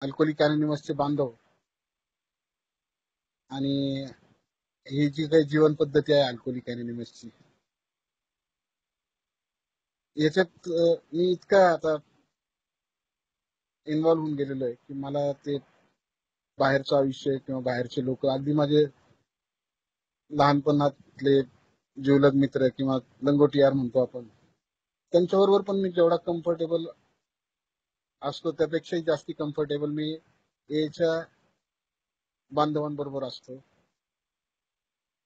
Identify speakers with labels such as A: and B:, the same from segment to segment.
A: Alcoholic अनोनिमसचे बांधव आणि ही जी काही जीवन पद्धती आहे अल्कोहोलिक अनोनिमसची, याच्यात मी इतका आता इन्व्हॉल्व्ह होऊन गेलेलो आहे की मला ते बाहेरचं आयुष्य किंवा बाहेरचे लोक, अगदी माझे लहानपणातले जिवलग मित्र किंवा लंगोटी यार म्हणतो आपण, त्यांच्याबरोबर पण मी जेवढा कम्फर्टेबल असतो त्यापेक्षाही जास्ती कम्फर्टेबल मी याच्या बांधवांबरोबर असतो.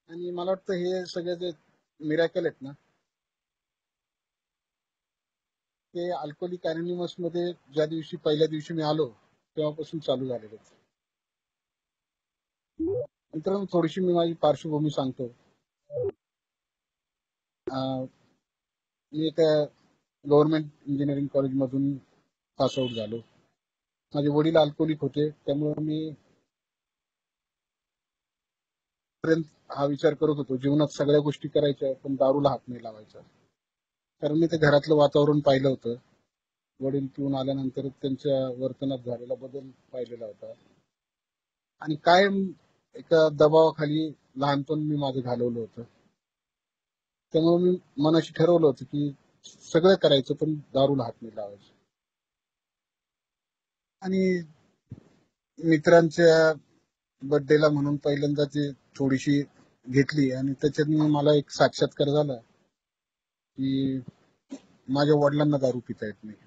A: आणि मला वाटतं हे सगळे जे मिरॅकल आहेत ना, ते अल्कोहोलिक अनोनिमस मध्ये ज्या दिवशी पहिल्या दिवशी मी आलो तेव्हापासून चालू झालेले आहेत. मित्रांनो, थोडीशी मी माझी पार्श्वभूमी सांगतो. मी एका गव्हर्नमेंट इंजिनिअरिंग कॉलेज मधून पास आउट झालो. माझे वडील अल्कोहोलिक होते, त्यामुळे मी हा विचार करत होतो जीवनात सगळ्या गोष्टी करायच्या पण दारूला हात नाही लावायचा. कारण मी ते घरातलं वातावरण पाहिलं होतं. वडील पिऊन आल्यानंतर त्यांच्या वर्तनात झालेला बदल पाहिलेला होता आणि कायम एका दबावाखाली लहानपण मी माझं घालवलं होतं. त्यामुळे मी मनाशी ठरवलं होतं की सगळं करायचं पण दारूला हात नाही लावायचं. आणि मित्रांच्या बर्थडेला म्हणून पहिल्यांदा ती थोडीशी घेतली आणि त्याच्यात मला एक साक्षात्कार झाला की माझ्या वडिलांना दारू पिता येत नाही.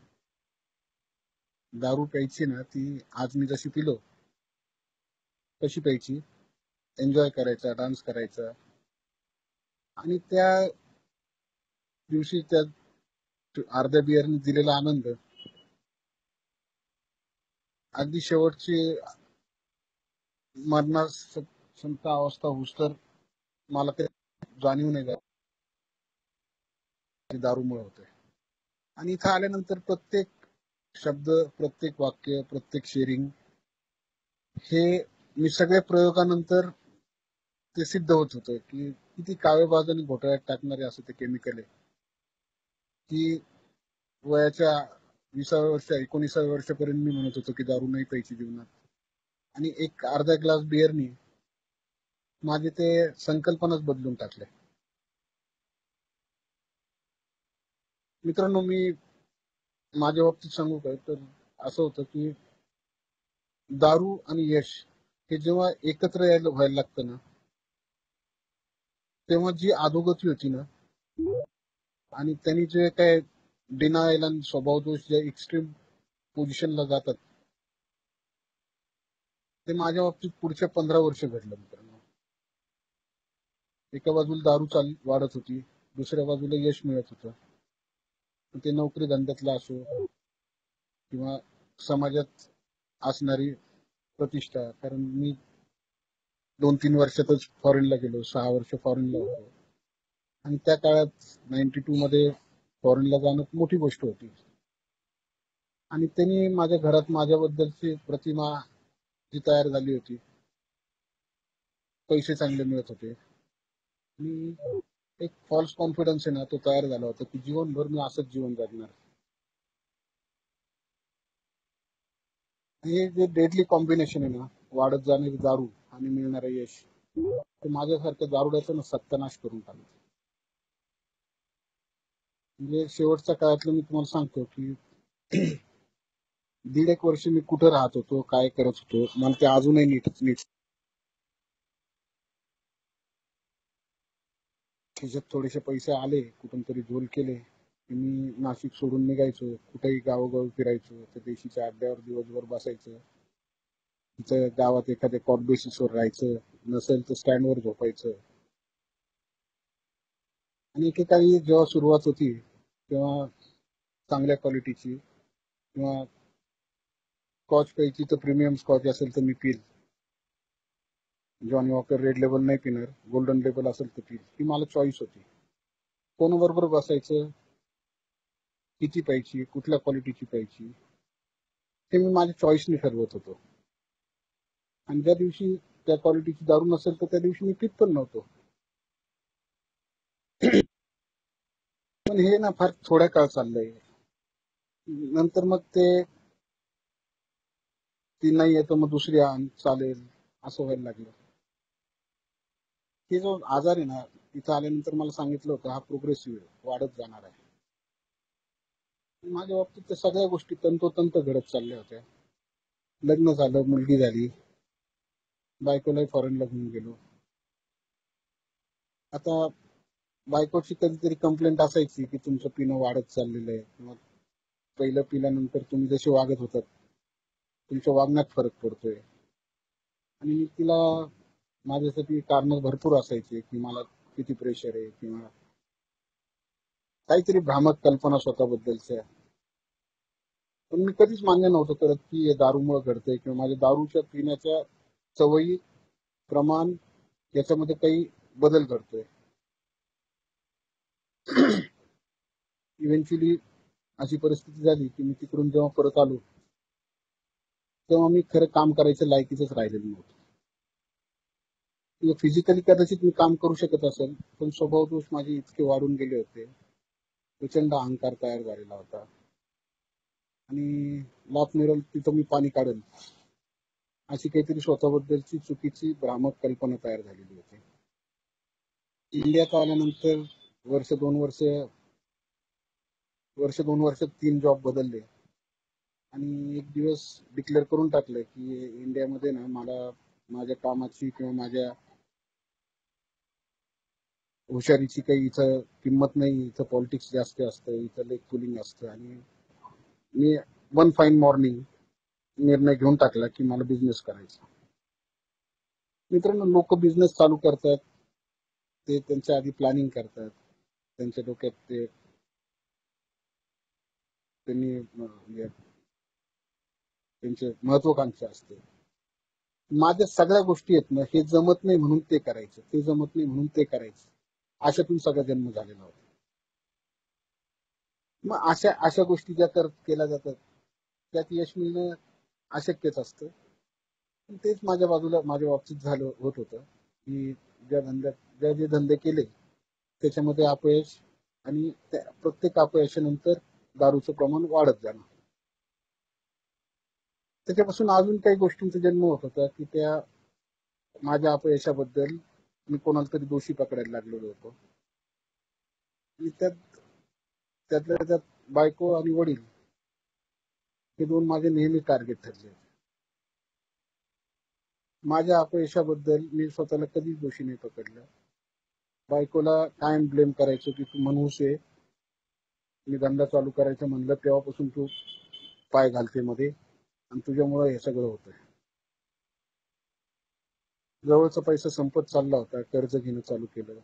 A: दारू प्यायची ना ती आज मी जशी पिलो तशी प्यायची, एन्जॉय करायचा, डान्स करायचा. आणि त्या दिवशी त्या अर्ध्या बिअरने दिलेला आनंद अगदी शेवटची मरणास अवस्था होऊस तर मला ते जाणीव नाही झाली दारूमुळे होते. आणि इथं आल्यानंतर प्रत्येक शब्द, प्रत्येक वाक्य, प्रत्येक शेअरिंग हे मी सगळ्या प्रयोगानंतर ते सिद्ध होत होतं की किती काळेबाज आणि घोटाळ्यात टाकणारे असं ते केमिकल आहे की वयाच्या 20व्या वर्ष 19व्या वर्षापर्यंत मी म्हणत होतो की दारू नाही प्यायची जीवनात. आणि एक अर्धा ग्लास बिअरनी माझे ते संकल्पनाच बदलून टाकले. मित्रांनो, मी माझ्या बाबतीत सांगू काय तर असं होतं की दारू आणि यश हे जेव्हा एकत्र व्हायला लागतं ना, तेव्हा जी अधोगती होती ना आणि त्यांनी जे काय डिनायल आणि स्वभाव दोष जे एक्स्ट्रीम पोझिशनला जातात, ते माझ्या बाबतीत पुढच्या 15 वर्ष घडलं. मित्रांनो, एका बाजूला दारू वाढत होती, दुसऱ्या बाजूला यश मिळत होतं. ते नोकरी धंद्यातलं असो किंवा समाजात असणारी प्रतिष्ठा. कारण मी 2-3 वर्षातच फॉरेनला गेलो, 6 वर्ष फॉरेनला होतो आणि त्या काळात 92 मध्ये फॉरेनला जाणं मोठी गोष्ट होती. आणि त्यांनी माझ्या घरात माझ्याबद्दलची प्रतिमा जी तयार झाली होती, पैसे चांगले मिळत होते आणि एक फॉल्स कॉन्फिडन्स आहे ना तो तयार झाला होता की जीवनभर मी असंच जीवन जगणार. हे जे डेडली कॉम्बिनेशन आहे ना, वाढत जाणारी दारू आणि मिळणारं यश, ते माझ्यासारख्या दारुड्याचा ना सत्यानाश करून टाकलं. म्हणजे शेवटच्या काळातलं मी तुम्हाला सांगतो की 1.5 वर्ष मी कुठं राहत होतो, काय करत होतो, मला ते अजूनही नीट नीट खिशात थोडेसे पैसे आले, कुठून तरी झोल केले की मी नाशिक सोडून निघायचो, कुठेही गावोगावी फिरायचो, त्या देशीच्या अड्ड्यावर दिवसभर बसायचं, तिथं गावात एखाद्या कॉट बेसिसवर राहायचं, नसेल तर स्टँडवर झोपायचं. आणि एकेकाळी जेव्हा सुरुवात होती तेव्हा चांगल्या क्वालिटीची किंवा स्कॉच प्यायची तर प्रीमियम स्कॉच असेल तर मी पिल. जॉनी वॉकर रेड लेबल नाही पिणार, गोल्डन लेबल असेल तर पिल. ही मला चॉईस होती. कोणाबरोबर बसायचं, किती प्यायची, कुठल्या क्वालिटीची प्यायची, ते मी माझ्या चॉईसने ठरवत होतो. आणि ज्या दिवशी त्या क्वालिटीची दारू नसेल तर त्या दिवशी मी पित पण नव्हतो. पण हे ना फार थोड्या काळ चाललंय. नंतर मग ते ती नाही आहे तर मग दुसरी आण चालेल, असं व्हायला लागलं. हे जो आजार आहे ना, इथं आल्यानंतर मला सांगितलं होतं हा प्रोग्रेसिव्ह आहे, वाढत जाणार आहे. माझ्या बाबतीत त्या सगळ्या गोष्टी तंतोतंत घडत चालल्या होत्या. लग्न झालं, मुलगी झाली, बायकोलाही फॉरेनला घेऊन गेलो. आता बायकोची कधीतरी कंप्लेंट असायची की तुमचं पिणं वाढत चाललेलं आहे, किंवा पहिलं पिल्यानंतर तुम्ही जसे वागत होतात तुमच्या वागण्यात फरक पडतोय. आणि मी तिला माझ्यासाठी कारण भरपूर असायचे की मला किती प्रेशर आहे, किंवा काहीतरी भ्रामक कल्पना स्वतःबद्दलच्या. पण मी कधीच मान्य नव्हतं करत की हे दारूमुळे घडतंय, किंवा माझ्या दारूच्या पिण्याच्या सवयी, प्रमाण याच्यामध्ये काही बदल घडतोय. इव्हेंच्युअली अशी परिस्थिती झाली की मी तिकडून जेव्हा परत आलो तेव्हा मी खरं काम करायचं लायकीच राहिलेलं नव्हतं. फिजिकली कदाचित मी काम करू शकत असेल, पण स्वभाव दोष माझे इतके वाढून गेले होते, प्रचंड अहंकार तयार झालेला होता. आणि लाथ मिळेल तिथं मी पाणी काढेल अशी काहीतरी स्वतःबद्दलची चुकीची भ्रामक कल्पना तयार झालेली होती. इंडियात आल्यानंतर वर्ष दोन वर्ष दोन वर्षात 3 जॉब बदलले. आणि एक दिवस डिक्लेअर करून टाकलं की इंडियामध्ये ना मला माझ्या कामाची किंवा माझ्या हुशारीची काही इथं किंमत नाही. इथं पॉलिटिक्स जास्त असतं, इथं लेग पुलिंग असतं. आणि मी वन फाईन मॉर्निंग निर्णय घेऊन टाकला की मला बिझनेस करायचा. मित्रांनो, लोक बिझनेस चालू करतात, ते त्यांच्या आधी प्लॅनिंग करतात, त्यांच्या डोक्यात ते त्यांनी म्हणजे त्यांचे महत्वाकांक्षा असते. माझ्या सगळ्या गोष्टी आहेत ना, हे जमत नाही म्हणून ते करायचं, ते जमत नाही म्हणून ते करायचं, अशातून सगळा जन्म झालेला होता. मग अशा अशा गोष्टी ज्या केल्या जातात त्यात यश मिळणं अशक्यच असतं. पण तेच माझ्या बाजूला माझ्या बाबतीत झालं होत होतं की जे धंदे केले त्याच्यामध्ये अपयश, आणि त्या प्रत्येक अपयशानंतर दारूचं प्रमाण वाढत जाणं. त्याच्यापासून अजून काही गोष्टींचा जन्म होत होता की त्या माझ्या अपयशाबद्दल मी कोणाला तरी दोषी पकडायला लागलेलो होतो. आणि त्यातल्या त्यात बायको आणि वडील हे दोन माझे नेहमी टार्गेट ठरले. माझ्या अपयशाबद्दल मी स्वतःला कधीच दोषी नाही पकडलं. बायकोला कायम ब्लेम करायचो की तू मनहूस आहे, मी धंदा चालू करायचं म्हणलं तेव्हापासून तू पाय घालते मध्ये, आणि तुझ्यामुळे हे सगळं होतंय. जवळचा पैसा संपत चालला होता, कर्ज घेणं चालू केलं,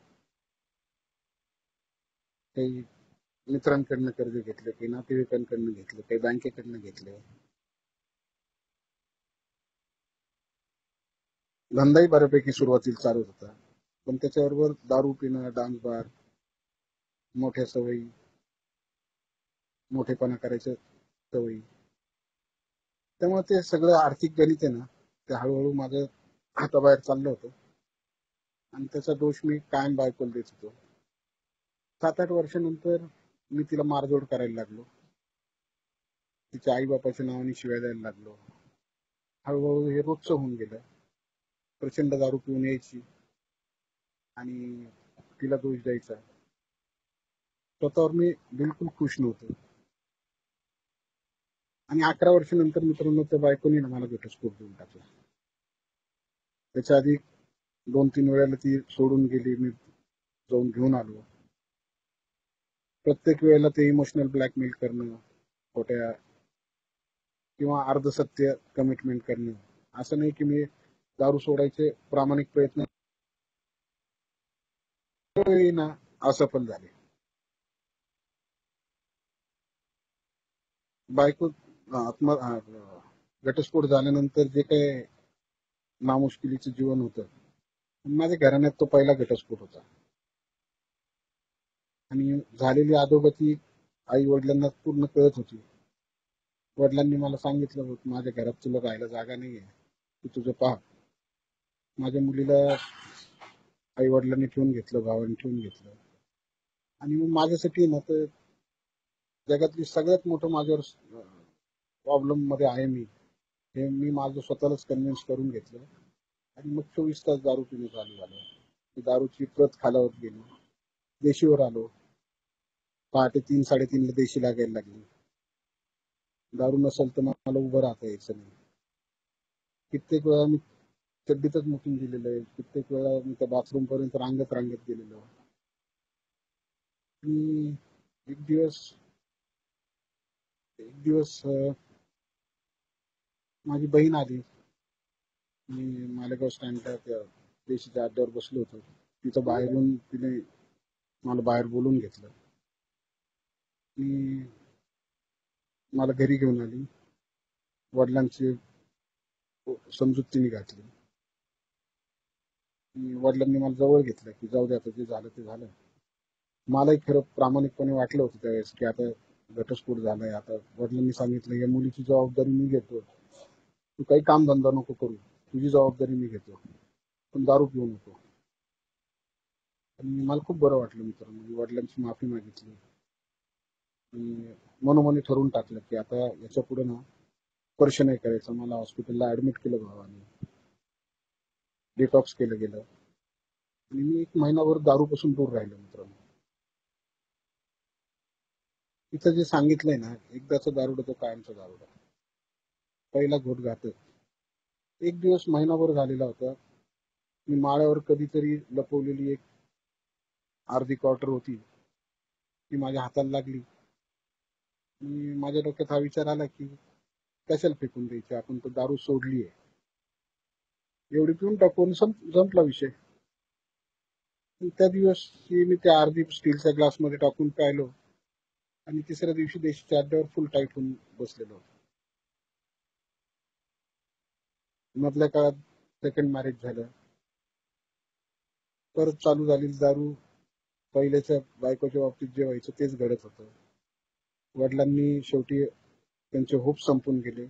A: काही मित्रांकडनं कर्ज घेतलं, काही नातेवाईकांकडनं घेतलं, काही बँकेकडनं घेतलं. धंदाही बऱ्यापैकी सुरुवातीला चालू होता, पण त्याच्याबरोबर दारू पिणं, डान्स बार, मोठ्या सवयी, मोठेपणा करायचं सवयी, त्यामुळे ते सगळं आर्थिक गणित आहे ना, ते हळूहळू माझं हाताबाहेर चाललं होतं. आणि त्याचा दोष मी कायम बायकोला देत होतो. 7-8 वर्षानंतर मी तिला मारझोड करायला लागलो, तिच्या आई बापाच्या नावाने शिव्या द्यायला लागलो. हळूहळू हे रोजचं होऊन गेलं. प्रचंड दारू पिऊन यायची आणि तिला दोष द्यायचा. स्वतःवर मी बिलकुल खुश नव्हतो. आणि 11 वर्षानंतर मित्रांनो त्या बायकोने ना मला घटस्फोट देऊन टाकला. त्याच्या आधी 2-3 वेळेला ती सोडून गेली, मी जाऊन घेऊन आलो. प्रत्येक वेळेला ते इमोशनल ब्लॅकमेल करणं, खोट्या किंवा अर्धसत्य कमिटमेंट करणं. असं नाही की मी दारू सोडायचे प्रामाणिक प्रयत्न ना असफल झाले. बायको घटस्फोट झाल्यानंतर जे काही नामुष्किलीचं जीवन होतं, माझ्या घराण्यात तो पहिला घटस्फोट होता. आणि झालेली अधोगती आई वडिलांना पूर्ण कळत होती. वडिलांनी मला सांगितलं होतं माझ्या घरात तुला राहायला जागा नाहीये, तू तुझं पहा. माझ्या मुलीला आई वडिलांनी ठेवून घेतलं, भावाने ठेवून घेतलं. आणि मग माझ्यासाठी ना तर जगातली सगळ्यात मोठं माझ्यावर प्रॉब्लेम मध्ये आहे मी. हे मी माझं स्वतःलाच कन्व्हिन्स करून घेतलं आणि मग 24 तास दारू पिणे चालू झालं. ती दारूची प्रत खालावत गेली. देशीवर आलो. पहाटे 3-3:30ला देशी लागायला लागली. दारू नसेल तर मला उभं राहता यायचं नाही. कित्येक वेळा मी चड्डीतच मुतून दिलेलं आहे. कित्येक वेळा मी त्या बाथरूम पर्यंत रांगत रांगत गेलेलो. आणि एक दिवस एक दिवस माझी बहीण आली. मी मालेगाव स्टँडला त्या देशीच्या अड्ड्यावर बसलो होतो. तिथं बाहेरून तिने मला बाहेर बोलून घेतलं. ती मला घरी घेऊन आली. वडिलांची समजूत तिने घातली. वडिलांनी मला जवळ घेतलं की जाऊ दे, आता जे झालं ते झालं. मलाही खरं प्रामाणिकपणे वाटलं होतं त्यावेळेस की आता घटस्फोट झालाय. आता वडिलांनी सांगितलं या मुलीची जबाबदारी मी घेतो. तू काही काम धंदा नको करू, तुझी जबाबदारी मी घेतो, पण दारू पिऊ नको. आणि मला खूप बरं वाटलं मित्रांनो. मी वडिलांची माफी मागितली. आणि मनोमनी ठरवून टाकलं की आता याच्या पुढे ना स्पर्श नाही करायचा. मला हॉस्पिटलला ऍडमिट केलं भावाने. डिटॉक्स केलं गेलं आणि मी 1 महिनाभर दारूपासून दूर राहिलो मित्रांनो. तिथं जे सांगितलंय ना, एकदाचा दारुडा तो कायमचा दारुडा. पहिला घोट घातक. एक दिवस महिनाभर झालेला होता. मी माळ्यावर कधीतरी लपवलेली एक अर्धी क्वार्टर होती, ती माझ्या हाताला लागली. माझ्या डोक्यात हा विचार आला की कशाला फेकून द्यायची, आपण तर दारू सोडली आहे, एवढी पिऊन टाकू आणि संपला विषय. त्या दिवशी मी त्या अर्धी स्टीलच्या ग्लासमध्ये टाकून प्यायलो आणि तिसऱ्या दिवशी देशीच्या अड्ड्यावर फुल टाईट होऊन बसलेलो. मधल्या काळात सेकंड मॅरेज झालं. परत चालू झालेली दारू. पहिल्याच्या बायकोच्या बाबतीत जे व्हायचं तेच घडत होतं. वडिलांनी शेवटी त्यांचे होप संपून गेले.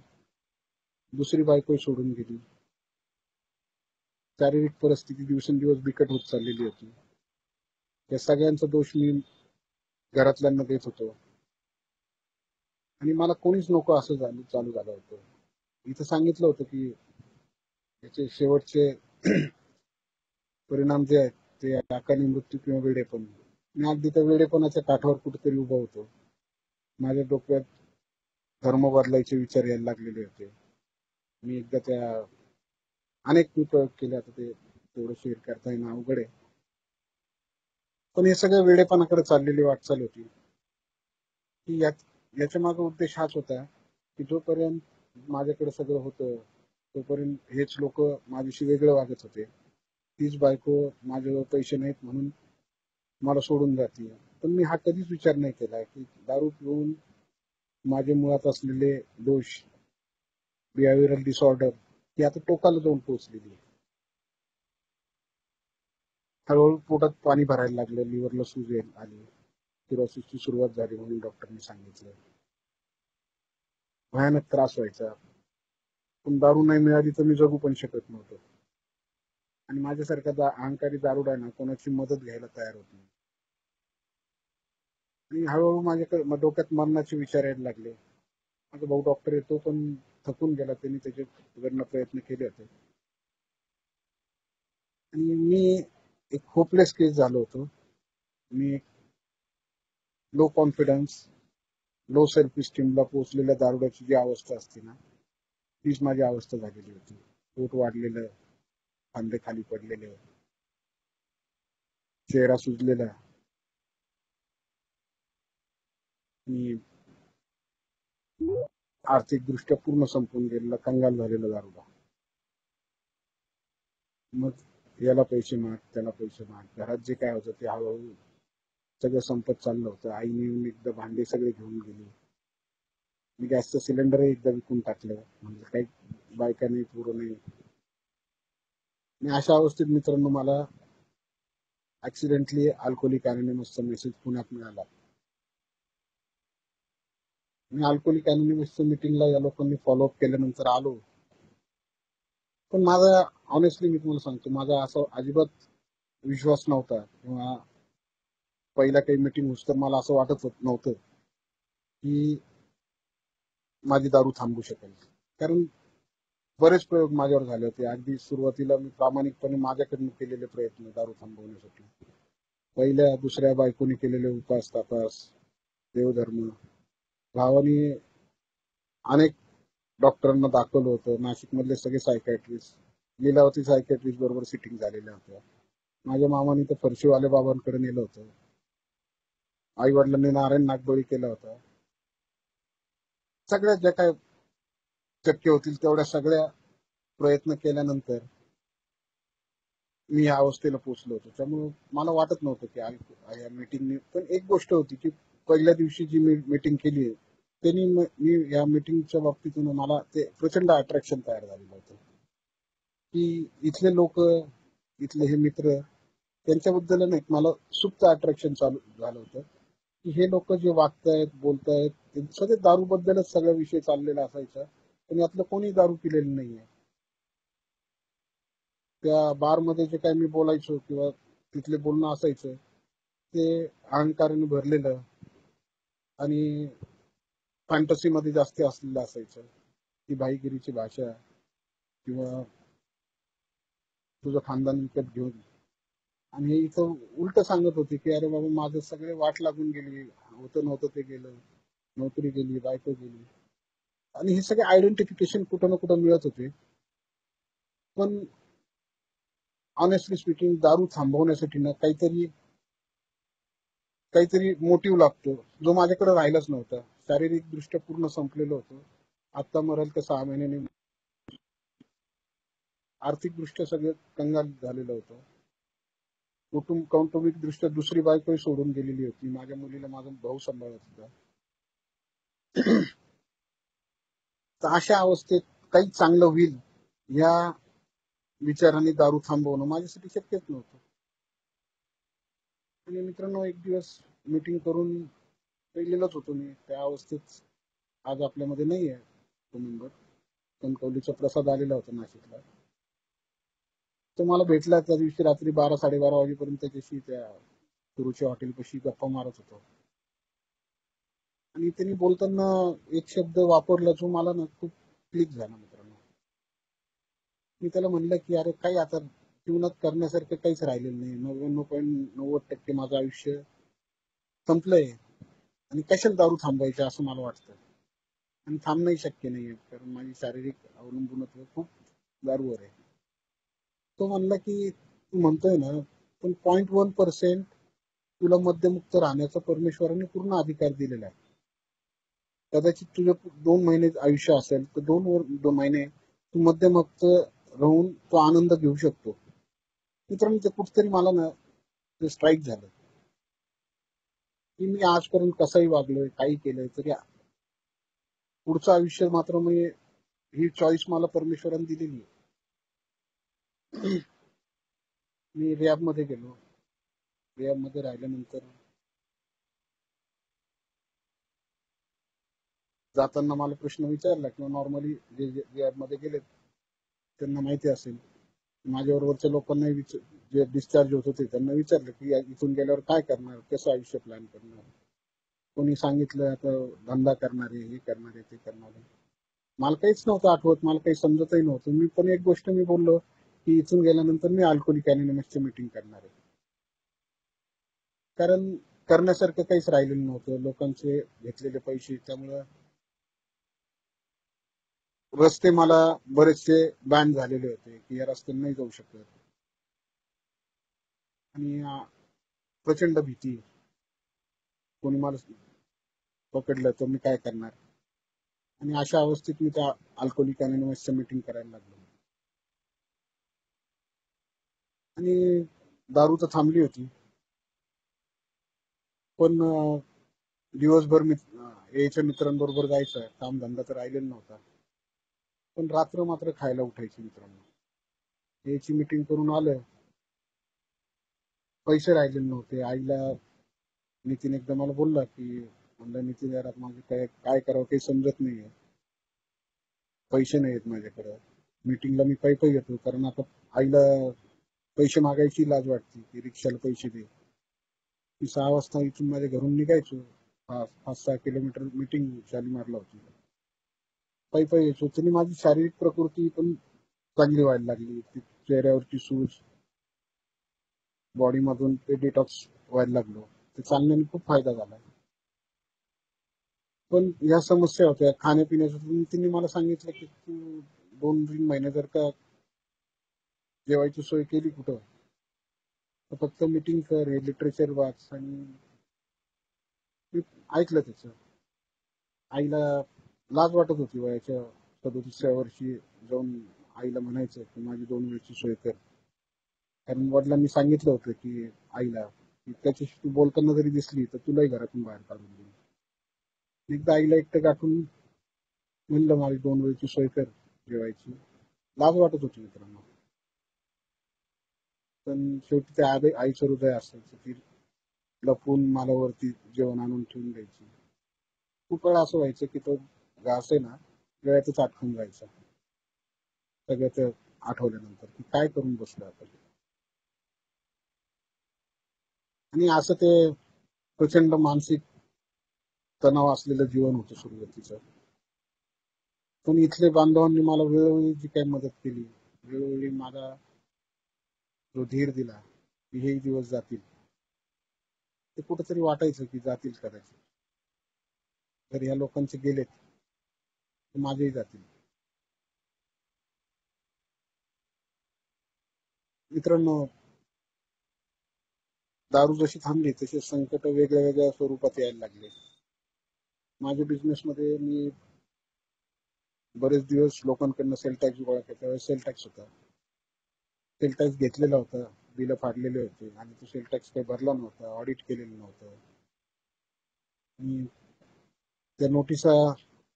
A: दुसरी बायको सोडून गेली. शारीरिक परिस्थिती दिवसेंदिवस बिकट होत चाललेली होती. या सगळ्यांचा दोष मी घरातल्यांना देत होतो आणि मला कोणीच नको असं चालू झालं होतं. इथं सांगितलं होतं की याचे शेवटचे परिणाम जे आहेत ते अकाली मृत्यू किंवा वेडेपण. मी अगदी त्या वेडेपणाच्या काठावर कुठेतरी उभा होतो. माझ्या डोक्यात धर्म बदलायचे विचार यायला लागलेले होते. मी एकदा त्या अनेक मी प्रयोग केले. आता ते तेवढं शेअर करता येणं अवघड आहे. पण हे सगळं वेडेपणाकडे चाललेली वाटचाल होती. की याच्या मागे उद्देश हाच होता की जोपर्यंत माझ्याकडे सगळं होतं तोपर्यंत हेच लोक माझ्याशी वेगळं वागत होते. तीच बायको माझ्याजवळ पैसे नाहीत म्हणून मला सोडून जाते. पण मी हा कधीच विचार नाही केला की दारू पिऊन माझे मुळात असलेले दोष, बिहेव्हिअरल डिसऑर्डर ही आता टोकाला जाऊन पोहोचलेली आहे. हळूहळू पोटात पाणी भरायला लागलं, लिव्हरला सूज आली, सिरोसिसची सुरुवात झाली म्हणून डॉक्टरनी सांगितलं. भयानक त्रास व्हायचा. पण दारू नाही मिळाली तर मी जगू पण शकत नव्हतो. आणि माझ्यासारखा अहंकारी दारुडा ना कोणाची मदत घ्यायला तयार होत नाही. आणि हळूहळू माझ्याकडे डोक्यात मरणाचे विचार यायला लागले. माझा भाऊ डॉक्टर आहे, तो पण थकून गेला. त्यांनी त्याच्याकडनं प्रयत्न केले होते आणि मी एक होपलेस केस झालो होतो. मी लो कॉन्फिडन्स, लो सेल्फ इस्टीमला पोहोचलेल्या दारुड्याची जी अवस्था असते ना, तीच माझी अवस्था झालेली होती. पोट वाढलेलं, खांदे खाली पडलेले, चेहरा सुजलेला आणि आर्थिकदृष्ट्या पूर्ण संपून गेलेला, कंगाल झालेला दारुडा. मग याला पैसे माग, त्याला पैसे माग, घरात जे काय होतं ते हळूहळू सगळं संपत चाललं होतं. आईने येऊन एकदा भांडे सगळे घेऊन गेली. मी गॅसचं सिलेंडरही एकदा विकून टाकलं, म्हणजे काही बायकांनी पुरं नाही. आणि अशा अवस्थेत मित्रांनो मला ऍक्सिडेंटली अल्कोहोलिक अनॉनिमसचा मेसेज पुण्यात मिळाला. मी अल्कोहोलिक अनॉनिमसच्या मीटिंगला या लोकांनी फॉलोअप केल्यानंतर आलो. पण माझा ऑनेस्टली मी तुम्हाला सांगतो, माझा असा अजिबात विश्वास नव्हता किंवा पहिल्या काही मीटिंग होत तर मला असं वाटत नव्हतं की माझी दारू थांबू शकेल. कारण बरेच प्रयोग माझ्यावर झाले होते. अगदी सुरुवातीला मी प्रामाणिकपणे माझ्याकडून केलेले प्रयत्न दारू थांबवण्यासाठी, पहिल्या दुसऱ्या बायकोनी केलेले उपास तापास, देवधर्म, भावानी अनेक डॉक्टरांना दाखवलं होतं. नाशिक मधले सगळे सायकॅट्रिस्ट, लीलावती सायकॅट्रिस्ट बरोबर सिटिंग झालेल्या होत्या. माझ्या मामाने तर फरशीवाले बाबांकडे नेलं होतं. आई वडिलांनी नारायण नागबळी केला होता. सगळ्या ज्या काय शक्य होतील तेवढ्या सगळ्या प्रयत्न केल्यानंतर मी या अवस्थेला पोहोचलो होतो. त्यामुळे मला वाटत नव्हतं की या मीटिंगने, पण एक गोष्ट होती की पहिल्या दिवशी जी मी मीटिंग केली त्यांनी मी या मीटिंगच्या बाबतीतून मला ते प्रचंड अट्रॅक्शन तयार झालेलं होतं की इथले लोक, इथले हे मित्र, त्यांच्याबद्दल नाही मला सुप्त अट्रॅक्शन चालू झालं होतं की हे लोक जे वागतायत बोलतायत सगळे दारूबद्दलच सगळा विषय चाललेला असायचा, पण यातलं कोणी दारू पिलेलं नाहीये. त्या बार मध्ये जे काही मी बोलायचो किंवा तिथले बोलणं असायचं ते अहंकाराने भरलेलं आणि फॅन्टसी मध्ये जास्त असलेलं असायचं. ती भाईगिरीची भाषा किंवा तुझं खानदान विकत घेऊन, आणि हे इथं उलट सांगत होते की अरे बाबा माझं सगळे वाट लागून गेली, होतं नव्हतं ते गेलं, नोकरी गेली, बायको गेली, आणि हे सगळे आयडेंटिफिकेशन कुठं ना कुठं मिळत होते. पण ऑनेस्टली स्पीकिंग दारू थांबवण्यासाठी ना काहीतरी काहीतरी मोटिव्ह लागतो, जो माझ्याकडे राहिलाच नव्हता. शारीरिक दृष्ट्या पूर्ण संपलेलं होतं. आता मरेल तर 6 महिन्यांनी. आर्थिक दृष्ट्या सगळं कंगाल झालेलं होतं. कौटुंबिक दृष्ट्या दुसरी बायकोही सोडून गेलेली होती. माझ्या मुलीला माझा भाऊ सांभाळत होता. तर अशा अवस्थेत काही चांगलं होईल या विचाराने दारू थांबवणं माझ्यासाठी शक्यच नव्हतं. आणि मित्रांनो, एक दिवस मीटिंग करून पेलेलंच होतो मी त्या अवस्थेत. आज आपल्यामध्ये नाही आहे तो मेंबर. कणकवलीचा प्रसाद आलेला होता नाशिकला. तो मला भेटला त्या दिवशी रात्री 12-12:30 वाजेपर्यंत त्याच्याशी त्या सुरुची हॉटेलपाशी गप्पा मारत होतो. आणि त्यांनी बोलताना एक शब्द वापरला जो मला ना खूप क्लिक झाला मित्रांनो. मी त्याला म्हणलं की अरे काही आता जीवनात करण्यासारखं काहीच राहिलेलं नाही. 99.90% माझं आयुष्य संपलंय आणि कशाला दारू थांबायचं असं मला वाटतं. आणि थांबणंही शक्य नाहीये कारण माझी शारीरिक अवलंबूनत्व खूप दारूवर आहे. तो म्हणला की तू म्हणतोय ना, पण 0.1% तुला मद्यमुक्त राहण्याचा परमेश्वराने पूर्ण अधिकार दिलेला आहे. कदाचित तुझं 2 महिने आयुष्य असेल तर 2 महिने तू मद्यमुक्त राहून तो आनंद घेऊ शकतो. मित्रांनो, ते कुठतरी मला ना ते स्ट्राईक झालं की मी आजपर्यंत कसंही वागलोय, काही केलंय तरी पुढचं आयुष्य मात्र मी, ही चॉईस मला परमेश्वराने दिलेली आहे. मी रिहॅब मध्ये गेलो. रिहॅब मध्ये राहिल्यानंतर जाताना मला प्रश्न विचारला किंवा नॉर्मली जे रिहॅब मध्ये गेलेत त्यांना माहिती असेल, माझ्याबरोबरच्या लोकांनाही जे डिस्चार्ज होत होते त्यांना विचारलं की इथून गेल्यावर काय करणार, कसं आयुष्य प्लॅन करणार. कोणी सांगितलं आता धंदा करणारे, हे करणारे, ते करणारे. मला काहीच नव्हतं आठवत, मला काही समजतही नव्हतं. मी पण एक गोष्ट मी बोललो की इथून गेल्यानंतर मी अल्कोहोलिक अनोनिमसची मीटिंग करणार आहे. कारण करण्यासारखं काहीच राहिलेलं नव्हतं. लोकांचे घेतलेले पैसे, त्यामुळं रस्ते मला बरेचसे बॅन झालेले होते की या रस्त्याने नाही जाऊ शकत. आणि प्रचंड भीती, कोणी मला पकडलं तर मी काय करणार. आणि अशा अवस्थेत मी त्या अल्कोहोलिक अनोनिमसच्या मीटिंग करायला लागलो. आणि दारू तर थांबली होती, पण दिवसभर यायच्या मित्रांबरोबर जायचं, काम धंदा तर राहिलेला नव्हता. पण रात्र मात्र खायला उठायची मित्रांनो. याची मीटिंग करून आलं, पैसे राहिलेले नव्हते. आईला नितीन एकदा मला बोलला की म्हणलं नितीन यार माझे काय काय करावं काही समजत नाहीये, पैसे नाही आहेत माझ्याकडे. मीटिंगला मी पायी पायी येतो कारण आता आईला पैसे मागायची लाज वाटते की रिक्षाला पैसे दे. मी 6 वाजता इथून माझ्या घरून निघायचो. 5-6 किलोमीटर मीटिंग शालीमारला होती. पायी पायी यायचो. त्याने माझी शारीरिक प्रकृती पण चांगली व्हायला लागली. चेहऱ्यावरची सूज, बॉडी मधून ते डिटॉक्स व्हायला लागलो. ते चालण्याने खूप फायदा झाला. पण ह्या समस्या होत्या खाण्यापिण्याच्या. तिने मला सांगितलं की तू 2-3 महिने जर का जेवायची सोय केली कुठं, तर फक्त मीटिंग कर, हे लिटरेचर वाच. आणि मी ऐकलं त्याचं. आईला लाज वाटत होती वयाच्या 37व्या वर्षी जाऊन आईला म्हणायचं की माझी 2 वेळची सोय कर. कारण वडिलांनी सांगितलं होतं की आईला की त्याच्याशी तू बोलताना जरी दिसली तर तुलाही घरातून बाहेर काढून देईल. एकदा आईला एकटं गाठून म्हणलं माझी 2 वेळची सोय कर जेवायची. लाज वाटत होती मित्रांनो. पण शेवटी त्या आईचं हृदय असायचं. ती लपून मला वरती जेवण आणून ठेवून द्यायची. खूप वेळा असं व्हायचं की तो घास आहे ना गळ्यातच अटकून जायचा. सगळं ते आठवल्यानंतर की काय करून बसलो आपण. आणि असं ते प्रचंड मानसिक तणाव असलेलं जीवन होतं सुरुवातीचं. पण इथले बांधवांनी मला वेळोवेळी जी काही मदत केली, वेळोवेळी मला जो धीर दिला की हेही दिवस जातील, ते कुठेतरी वाटायचं की जातील कदाचित. जर या लोकांचे गेलेत तर माझेही जातील. मित्रांनो, दारू जशी थांबली तसे संकट वेगळ्या वेगळ्या स्वरूपात यायला लागले. माझ्या बिझनेसमध्ये मी बरेच दिवस लोकांकडनं सेल टॅक्स गोळा केला. त्यावेळेस सेल टॅक्स होता. सेल टॅक्स घेतलेला होता, बिलं फाडलेले होते आणि तो सेल टॅक्स काही भरला नव्हता, ऑडिट केलेलं नव्हतं. आणि त्या नोटिसा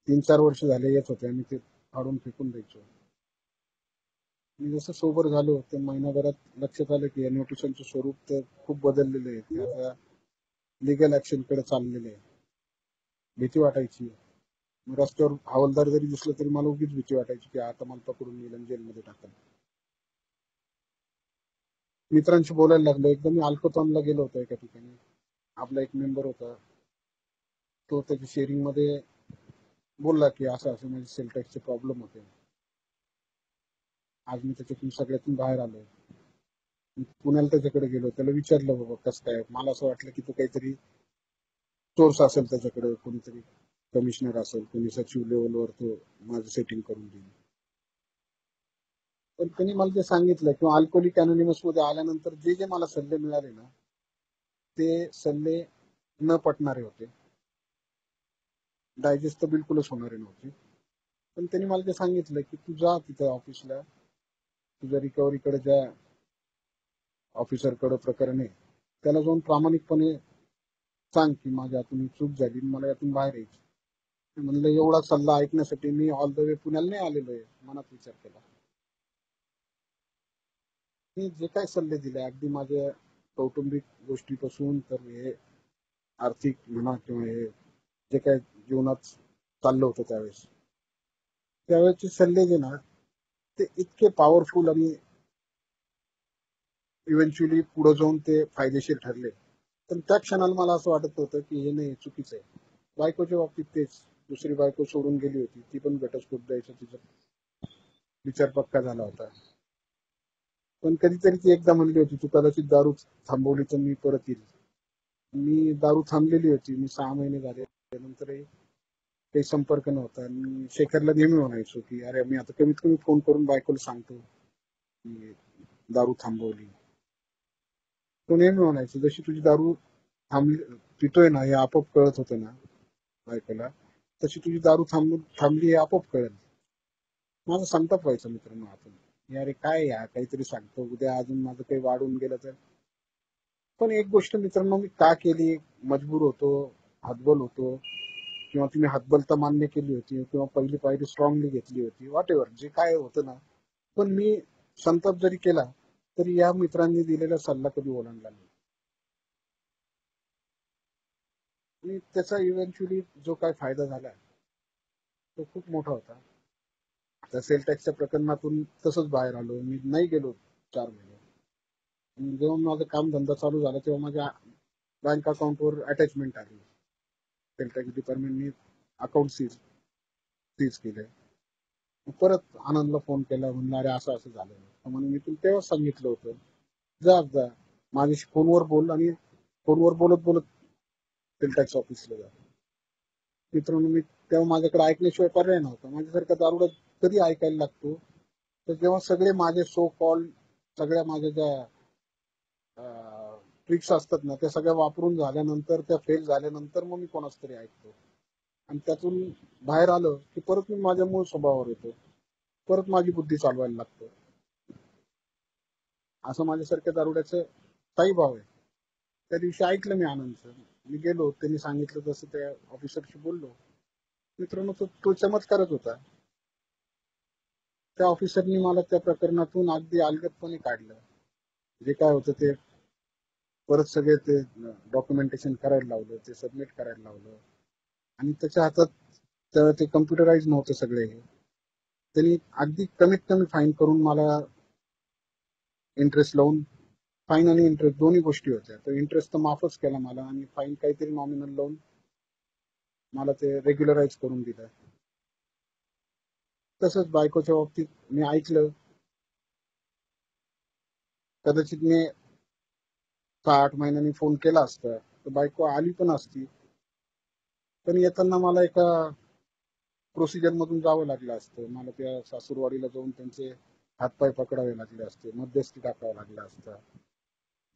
A: 3-4 वर्ष झाले येत होते आणि ते फाडून फेकून द्यायचो. मी जसं सोबर झालो त्या महिनाभरात लक्षात आलं की या नोटिसांचं स्वरूप तर खूप बदललेलं आहे. ते आता लिगल ऍक्शन कडे चाललेले आहे. भीती वाटायची. रस्त्यावर हवालदार जरी दिसलं तरी मला उगीच भीती वाटायची की आता मला पकडून नेलं आणि जेलमध्ये टाकलं. मित्रांशी बोलायला लागलो. एकदम मी अल्पतोनला गेलो होतो एका ठिकाणी. आपला एक मेंबर होता. तो त्याच्या शेअरिंग मध्ये बोलला की असं असं माझे सेल टॅक्सचे प्रॉब्लेम होते. आज मी त्याच्यातून सगळ्यातून बाहेर आलोय. पुण्याला त्याच्याकडे गेलो. त्याला विचारलं बाबा कसं काय. मला असं वाटलं की तो काहीतरी सोर्स असेल त्याच्याकडे, कोणीतरी कमिशनर असेल, कोणी सचिव लेवलवर तो माझं सेटिंग करून देईल. पण त्यांनी मला ते सांगितलं किंवा अल्कोहोलिक अनोनिमस मध्ये आल्यानंतर जे जे मला सल्ले मिळाले ना, ते सल्ले न पटणारे होते. डायजेस्ट तर बिलकुलच होणारे नव्हते. पण त्यांनी मला ते सांगितलं की तू जा तिथं ऑफिसला, तुझ्या रिकव्हरीकडे ज्या ऑफिसरकडे प्रकरण आहे त्याला जाऊन प्रामाणिकपणे सांग की माझ्या हातून ही चूक झाली, मला यातून बाहेर यायची. म्हणलं एवढा सल्ला ऐकण्यासाठी मी ऑल द वे पुण्याला नाही आलेलो आहे. मनात विचार केला. मी जे काही सल्ले दिले अगदी माझ्या कौटुंबिक गोष्टीपासून तर हे आर्थिक म्हणा किंवा हे जे काही जीवनात चाललं होतं त्यावेळेचे सल्ले जे ना ते इतके पॉवरफुल आणि इव्हेंच्युअली पुढे जाऊन ते फायदेशीर ठरले. पण त्या क्षणाला मला असं वाटत होतं की हे नाही, चुकीचं आहे. बायकोच्या बाबतीत तेच. दुसरी बायको सोडून गेली होती. ती पण घटस्फोट द्यायचा तिचा विचार पक्का झाला होता. पण कधीतरी ती एकदा म्हणली होती तू कदाचित दारू थांबवली तर मी परत येईल. मी दारू थांबलेली होती. मी 6 महिने झाले. त्यानंतरही काही संपर्क नव्हता. आणि शेखरला नेहमी म्हणायचो की अरे मी आता कमीत कमी फोन करून बायकोला सांगतो की दारू थांबवली. तो नेहमी म्हणायचं जशी तुझी दारू थांबली पितोय ना हे आपोआप कळत होतं ना बायकोला, तशी तुझी दारू थांबली हे आपोआप कळेल. माझा संताप व्हायचा मित्रांनो आपण. अरे काय या काहीतरी सांगतो उद्या अजून माझं काही वाढून गेलं तर. पण एक गोष्ट मित्रांनो मी का केली, मजबूर होतो, हतबल होतो, किंवा तुम्ही हतबलता मान्य केली होती किंवा पहिली पायरी स्ट्रॉंगली घेतली होती, व्हॉट एव्हर जे काय होतं ना, पण मी संताप जरी केला तरी या मित्रांनी दिलेला सल्ला कधी ओलांडला नाही. आणि त्याचा इव्हेंच्युअली जो काय फायदा झाला तो खूप मोठा होता. त्या सेल टॅक्सच्या प्रकरणातून तसंच बाहेर आलो. मी नाही गेलो 4 महिने. आणि जेव्हा माझं काम धंदा चालू झाला तेव्हा माझ्या बँक अकाउंटवर अटॅचमेंट आली. सेल टॅक्स डिपार्टमेंटनी अकाउंट सीज केले. परत आनंदला फोन केला, म्हणलं अरे असं असं झालं. म्हणून मी तुला तेव्हा सांगितलं होतं, जा जा माझ्याशी फोनवर बोल आणि फोनवर बोलत बोलत टॅक्स ऑफिसला जा. मित्रांनो, मी तेव्हा माझ्याकडे ऐकल्याशिवाय पर्याय नव्हता. माझ्यासारखा दारुडा कधी ऐकायला लागतो, तर जेव्हा सगळे माझे सो कॉल, सगळ्या माझ्या ज्या ट्रिक्स असतात ना, त्या सगळ्या वापरून झाल्यानंतर, त्या फेल झाल्यानंतर मग मी कोणाच तरी ऐकतो. आणि त्यातून बाहेर आलं की परत मी माझ्या मूळ स्वभावावर येतो, परत माझी बुद्धी चालवायला लागतो. असं माझ्यासारख्या दारुड्याचं काही भाव आहे. त्या दिवशी ऐकलं मी आनंदचं. मी गेलो, त्यांनी सांगितलं तसं त्या ऑफिसरशी बोललो. मित्रांनो, तो चमत्कारच होता. त्या ऑफिसरनी मला त्या प्रकरणातून अगदी अलगदपणे काढलं. जे काय होतं ते परत सगळे ते डॉक्युमेंटेशन करायला लावलं, ते सबमिट करायला लावलं. आणि त्याच्या हातात ते कम्प्युटराईज नव्हतं सगळे. त्यांनी अगदी कमीत कमी फाईन करून मला इंटरेस्ट लावून, फाईन आणि इंटरेस्ट दोन्ही गोष्टी होत्या. तर इंटरेस्ट तर माफच केला मला आणि फाईन काहीतरी नॉमिनल लावून मला ते रेग्युलराईज करून दिलं. तसंच बायकोच्या बाबतीत मी ऐकलं, कदाचित मी 6-8 महिन्यांनी फोन केला असता तर बायको आली पण असती. पण येताना मला एका प्रोसिजर मधून जावं लागलं असतं. मला त्या सासूरवाडीला जाऊन त्यांचे हातपाय पकडावे लागले असते, मध्यस्थी टाकावं लागलं असतं.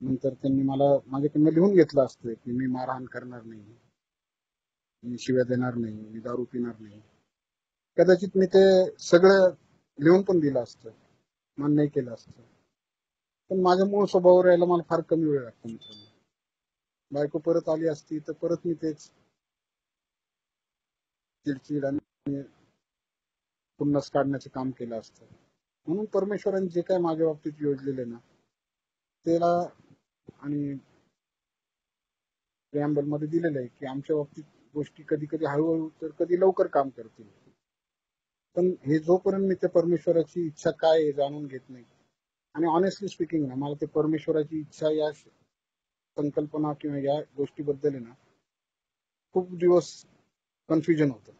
A: नंतर त्यांनी मला माझ्याकडनं लिहून घेतलं असतं की मी मारहाण करणार नाही, मी शिव्या देणार नाही, मी दारू पिणार नाही. कदाचित मी ते सगळं लिहून पण दिलं असतं, मान्य केलं असतं. पण माझ्या मूळ स्वभावावर यायला मला फार कमी वेळ लागतो मित्रांनो. बायको परत आली असती तर परत मी तेच चिडचिड आणि खुन्नस काढण्याचं काम केलं असतं. म्हणून परमेश्वराने जे काय माझ्या बाबतीत योजलेलं ना, त्याला आणि प्रिअम्बल मध्ये दिलेलं आहे की आमच्या बाबतीत गोष्टी कधी कधी हळूहळू तर कधी लवकर काम करतील. पण हे जोपर्यंत मी त्या परमेश्वराची इच्छा काय आहे जाणून घेत नाही, आणि ऑनेस्टली स्पीकिंग ना, मला ते परमेश्वराची इच्छा या संकल्पना किंवा या गोष्टीबद्दल आहे ना, खूप दिवस कन्फ्युजन होतं.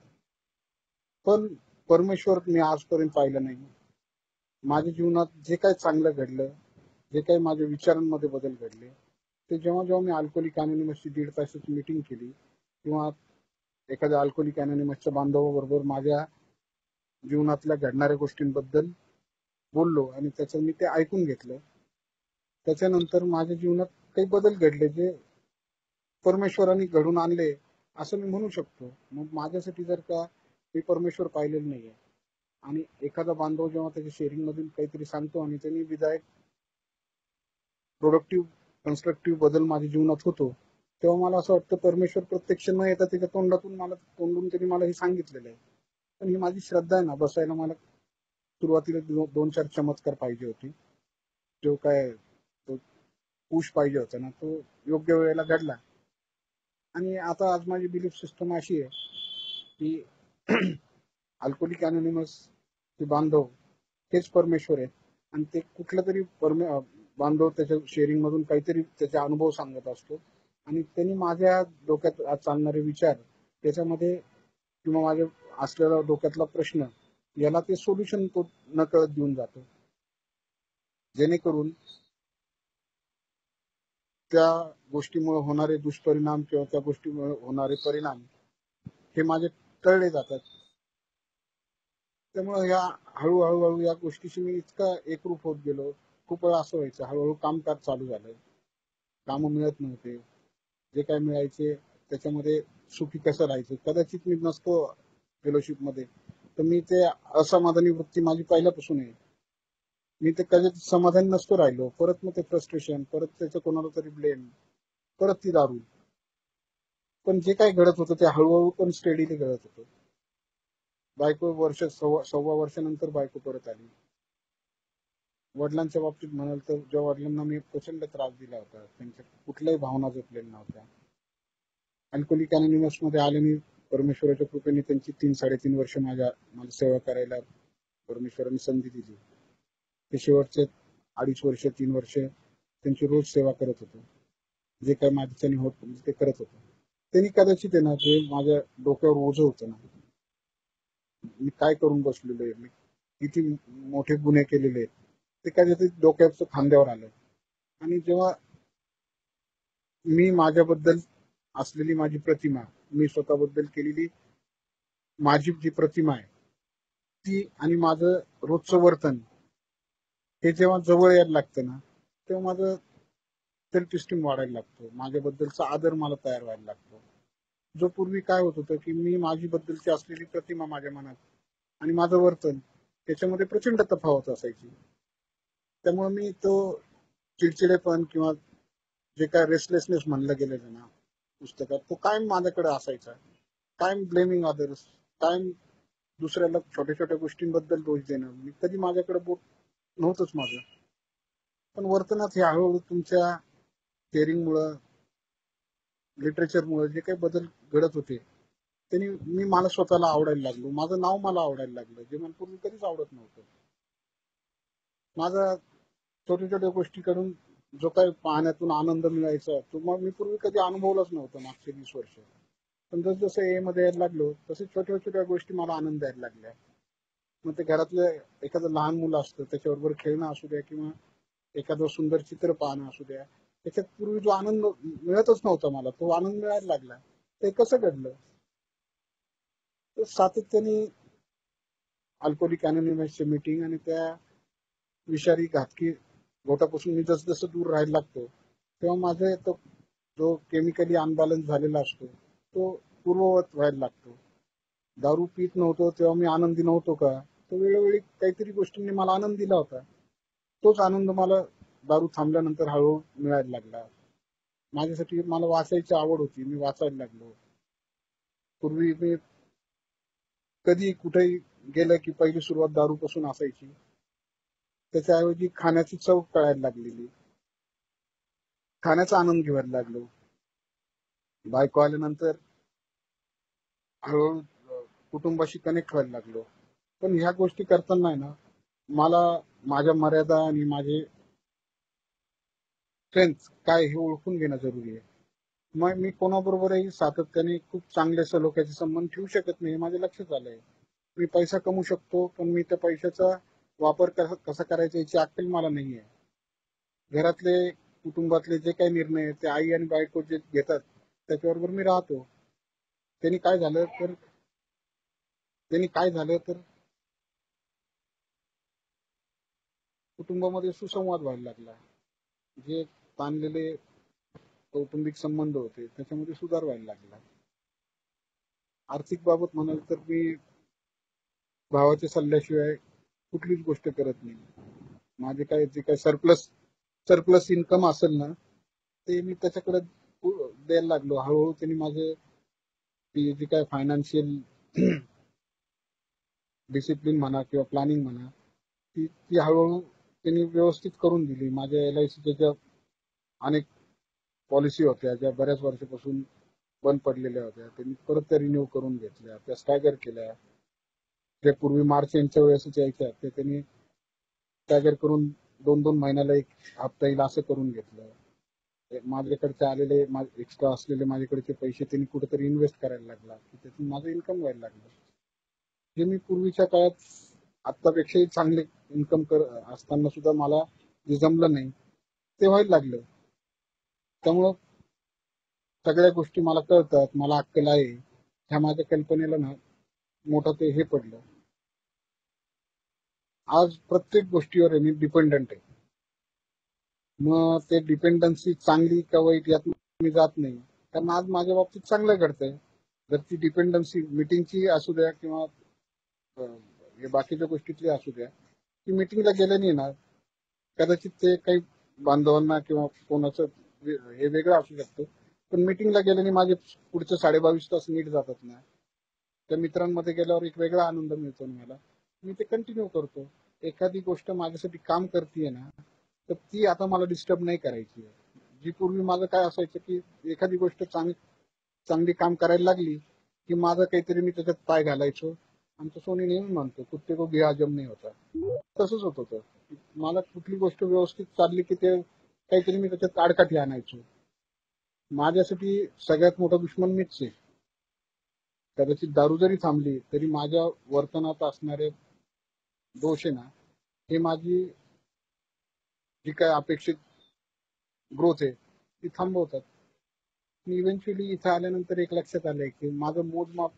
A: पण परमेश्वर मी आजपर्यंत पाहिलं नाही. माझ्या जीवनात जे काही चांगलं घडलं, जे काही माझ्या विचारांमध्ये बदल घडले, ते जेव्हा जेव्हा मी अल्कोहोलिक अनोनिमसची 1.5 तासाची मीटिंग केली किंवा एखाद्या अल्कोहोलिक अनोनिमसच्या बांधवाबरोबर माझ्या जीवनातल्या घडणाऱ्या गोष्टींबद्दल बोललो आणि त्याचं मी ते ऐकून घेतलं, त्याच्यानंतर माझ्या जीवनात काही बदल घडले जे परमेश्वराने घडून आणले असं मी म्हणू शकतो. मग माझ्यासाठी जर का मी परमेश्वर पाहिलेलं नाहीये आणि एखादा बांधव जेव्हा त्याच्या शेअरिंग मधून काहीतरी सांगतो आणि त्यांनी विधायक प्रोडक्टिव्ह कन्स्ट्रक्टिव्ह बदल माझ्या जीवनात होतो, तेव्हा मला असं वाटतं परमेश्वर प्रत्यक्ष न येता त्याच्या तोंडून त्यांनी मला हे सांगितलेलं आहे. पण ही माझी श्रद्धा आहे ना, बसायला मला सुरुवातीला 2-4 चमत्कार पाहिजे होते. जो काय तो पुश पाहिजे होता ना, तो योग्य वेळेला घडला. आणि आता आज माझी बिलीफ सिस्टम अशी आहे की अल्कोहोलिक अनोनिमस ते बांधव हेच परमेश्वर आहेत. आणि ते कुठलं तरी बांधव त्याच्या शेअरिंग मधून काहीतरी त्याचे अनुभव सांगत असतो आणि त्यांनी माझ्या डोक्यात आज चालणारे विचार त्याच्यामध्ये किंवा माझ्या असलेला डोक्यातला प्रश्न याला ते सोल्युशन तो नकळत देऊन जातो, जेणेकरून त्या गोष्टीमुळे होणारे दुष्परिणाम किंवा त्या गोष्टीमुळे होणारे परिणाम हे माझे टळले जातात. त्यामुळे या हळूहळू या गोष्टीशी मी इतका एकरूप होत गेलो. खूप वेळा असं व्हायचं, हळूहळू कामकाज चालू झालं, काम मिळत नव्हते, जे काय मिळायचे त्याच्यामध्ये सुखी कसं राहायचं. कदाचित मी नसतो फेलोशिप मध्ये तर मी ते असमाधानी वृत्ती माझी पहिल्यापासून आहे, मी ते कदाचित समाधानी नसतो राहिलो. परत मग ते फ्रस्ट्रेशन, परत त्याचं कोणाला तरी ब्लेम, परत ती दारू. पण जे काय घडत होतं ते हळूहळू पण स्टेडीली घडत होतं. बायको सव्वा वर्षानंतर बायको परत आली. वडिलांच्या बाबतीत म्हणाल तर जेव्हा वडिलांना मी प्रचंड त्रास दिला होता, त्यांच्या कुठल्याही भावना जपलेल्या नव्हत्या. अल्कोहोलिक अनोनिमस मध्ये आल्याने परमेश्वराच्या कृपेने त्यांची 3-3.5 वर्ष मला सेवा करायला परमेश्वराने संधी दिली. ते शेवटचे 2.5 वर्ष 3 वर्ष त्यांची रोज सेवा करत होतो. जे काही माझ्याने होत ते करत होतो. त्यांनी कदाचित आहे ना, जे माझ्या डोक्यावर ओझं होतं ना, मी काय करून बसलेलो आहे, किती मोठे गुन्हे केलेले आहेत ते कधी डोक्याचं खांद्यावर आलं. आणि जेव्हा मी माझ्याबद्दल असलेली माझी प्रतिमा, मी स्वतःबद्दल केलेली माझी जी प्रतिमा आहे ती आणि माझं रोजचं वर्तन हे जेव्हा जवळ यायला लागतं ना, तेव्हा माझं सेल्फ इस्टीम वाढायला लागतो, माझ्याबद्दलचा आदर मला तयार व्हायला लागतो. जो पूर्वी काय होत होतं की मी माझी बद्दलची असलेली प्रतिमा माझ्या मनात आणि माझं वर्तन त्याच्यामध्ये प्रचंड तफावत असायची. त्यामुळे मी तो चिडचिडेपण किंवा जे काय रेस्टलेसनेस म्हणलं गेलेलं ना पुस्तकात, तो कायम माझ्याकडे असायचा. कायम ब्लेमिंग अदर्स, कायम दुसऱ्याला छोट्या छोट्या गोष्टींबद्दल दोष देणं, मी कधी माझ्याकडे बोट नव्हतंच माझं. पण वर्तनात हे हळूहळू तुमच्या शेअरिंगमुळं, लिटरेचरमुळे जे काही बदल घडत होते त्यांनी मी मला स्वतःला आवडायला लागलो, माझं नाव मला आवडायला लागलं, जे मला पूर्वी कधीच आवडत नव्हतं. माझा छोट्या छोट्या गोष्टीकडून जो काही पाहण्यातून आनंद मिळायचा तो मग मी पूर्वी कधी अनुभवलाच नव्हतं मागचे 20 वर्ष. पण जसं ए मध्ये यायला लागलो तसे छोट्या छोट्या गोष्टी मला आनंद द्यायला लागल्या. मग ते घरातलं एखादं लहान मुलं असतं त्याच्याबरोबर खेळणं असू द्या किंवा एखादं सुंदर चित्र पाहणं असू द्या, त्याच्यात पूर्वी जो आनंद मिळतच नव्हता मला तो आनंद मिळायला लागला. ते कसं घडलं? तर सातत्याने अल्कोहोलिक अनोनिमसची मीटिंग आणि त्या विषारी घातकी गोटापासून मी जसं जसं दूर राहायला लागतो तेव्हा माझा तो जो केमिकली अनबॅलन्स झालेला असतो तो पूर्ववत व्हायला लागतो. दारू पीत नव्हतो तेव्हा मी आनंदी नव्हतो का? तो वेळोवेळी काहीतरी गोष्टींनी मला आनंद दिला होता. तोच आनंद मला दारू थांबल्यानंतर हळूहळू मिळायला लागला. माझ्यासाठी मला वाचायची आवड होती, मी वाचायला लागलो. पूर्वी मी कधी कुठेही गेलं की पहिली सुरुवात दारूपासून असायची. त्याच्याऐवजी खाण्याची चव कळायला लागलेली, खाण्याचा आनंद घ्यायला लागलो. बायको आल्यानंतर हळूहळू कुटुंबाशी कनेक्ट व्हायला लागलो. पण ह्या गोष्टी करताना आहे ना मला माझ्या मर्यादा आणि माझे स्ट्रेंथ काय हे ओळखून घेणं जरुरी आहे. मग मी कोणाबरोबरही सातत्याने खूप चांगले सलोख्याचे संबंध ठेवू शकत नाही हे माझ्या लक्षात आलंय. मी पैसा कमवू शकतो पण मी त्या पैशाचा वापर कसा करायचा याची अक्कल मला नाहीये. घरातले कुटुंबातले जे काही निर्णय ते आई आणि बायको जे घेतात त्याच्याबरोबर मी राहतो. त्यांनी काय झालं तर त्यांनी काय झालं तर कुटुंबामध्ये सुसंवाद व्हायला लागला. जे ताणलेले कौटुंबिक संबंध होते त्याच्यामध्ये सुधार व्हायला लागला. आर्थिक बाबत म्हणाल तर मी भावाच्या सल्ल्याशिवाय कुठलीच गोष्ट करत नाही. माझे काय जे काय सरप्लस सरप्लस इन्कम असेल ना ते मी त्याच्याकडे द्यायला लागलो. हळूहळू त्यांनी माझे ती जी काय फायनान्शियल डिसिप्लिन म्हणा किंवा प्लॅनिंग म्हणा ती ती हळूहळू त्यांनी व्यवस्थित करून दिली. माझ्या LICच्या ज्या अनेक पॉलिसी होत्या ज्या बऱ्याच वर्षापासून बंद पडलेल्या होत्या त्यांनी परत त्या रिन्यू करून घेतल्या, त्या स्टॅगर केल्या. जे पूर्वी मार्च यांच्या वेळेसच यायच्या ते त्यांनी स्टॅगर करून 2-2 महिन्याला एक हप्ता येईल असं करून घेतलं. माझ्याकडचे आलेले एक्स्ट्रा असलेले माझ्याकडचे पैसे त्यांनी कुठेतरी इन्व्हेस्ट करायला लागला की त्यातून माझं इन्कम व्हायला लागलं. हे मी पूर्वीच्या काळात आत्तापेक्षाही चांगले इन्कम असताना सुद्धा मला जे जमलं नाही ते व्हायला लागलं. त्यामुळं सगळ्या गोष्टी मला कळतात, मला अक्कल आहे ह्या माझ्या कल्पनेला ना मोठं ते हे पडलं. आज प्रत्येक गोष्टीवर मी डिपेंडंट आहे. मग ते डिपेंडन्सी चांगली का वाईट यात मी जात नाही, कारण आज माझ्या बाबतीत चांगलं घडतंय. जर ती डिपेंडन्सी मीटिंगची असू द्या किंवा हे बाकीच्या गोष्टीतली असू द्या, ती मीटिंगला गेल्याने ना कदाचित ते काही बांधवांना किंवा कोणाचं हे वेगळं असू शकतं, पण मीटिंगला गेल्याने माझे पुढचे 22.5 तास नीट जातात ना. त्या मित्रांमध्ये गेल्यावर एक वेगळा आनंद मिळतो मला, मी ते कंटिन्यू करतो. एखादी गोष्ट माझ्यासाठी काम करतेय ना तर ती आता मला डिस्टर्ब नाही करायची. जी पूर्वी माझं काय असायचं की एखादी गोष्ट चांगली काम करायला लागली की माझं काहीतरी मी त्याच्यात पाय घालायचो. आमचं सोनी नेहमी म्हणतो कुत्ते को भी हजम नाही होता. तसंच होत होतं. मला कुठली गोष्ट व्यवस्थित चालली की ते काहीतरी मी त्याच्यात आडकाठी आणायचो. माझ्यासाठी सगळ्यात मोठा दुश्मन मीच आहे. कदाचित दारू जरी थांबली तरी माझ्या वर्तनात असणारे दोष आहे ना, हे माझी जी काय अपेक्षित ग्रोथ आहे ती थांबवतात. मी इव्हेंच्युअली इथं आल्यानंतर एक लक्षात आलंय की माझं मोजमाप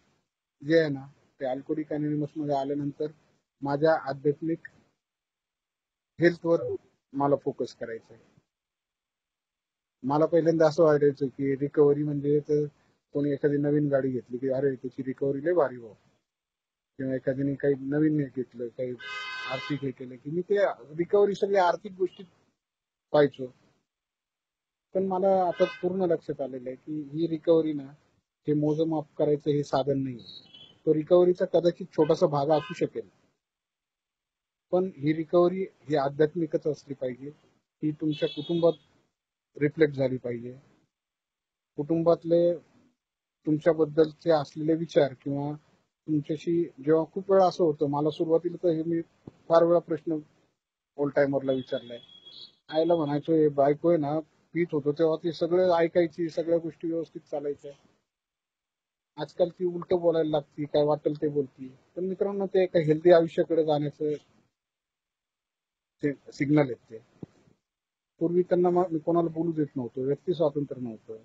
A: जे आहे ना, ते अल्कोहोलिक अनॉनिमस मध्ये आल्यानंतर माझ्या आध्यात्मिक हेल्थवर मला फोकस करायचा आहे. मला पहिल्यांदा असं वाटायचं की रिकव्हरी म्हणजे तर कोणी एखादी नवीन गाडी घेतली की अरे त्याची रिकव्हरी लय भारी हो, किंवा एखाद्याने काही नवीन हे घेतलं, काही आर्थिक हे केलं की मी ते रिकव्हरी सगळी आर्थिक गोष्टी पाहायचो. पण मला आता पूर्ण लक्षात आलेलं आहे की ही रिकव्हरी ना, हे मोजमाप करायचं हे साधन नाही. तो रिकव्हरीचा कदाचित छोटासा भाग असू शकेल, पण ही रिकव्हरी ही आध्यात्मिकच असली पाहिजे. ही तुमच्या कुटुंबात रिफ्लेक्ट झाली पाहिजे. कुटुंबातले तुमच्याबद्दलचे असलेले विचार किंवा तुमच्याशी जेव्हा खूप वेळा असं होतं, मला सुरुवातीला तर हे मी फार वेळा प्रश्न ओल्ड टाइमरला विचारलाय. आईला म्हणायचो हे बायको आहे ना, पीत होतो तेव्हा ती सगळं ऐकायची, सगळ्या गोष्टी व्यवस्थित चालायच्या. आजकाल ती उलट बोलायला लागती, काय वाटेल ते बोलती. पण मित्रांनो, ते एका हेल्दी आयुष्याकडे जाण्याचं सिग्नल आहेत ते. पूर्वी त्यांना मी कोणाला बोलू देत नव्हतो, व्यक्ती स्वातंत्र्य नव्हतं.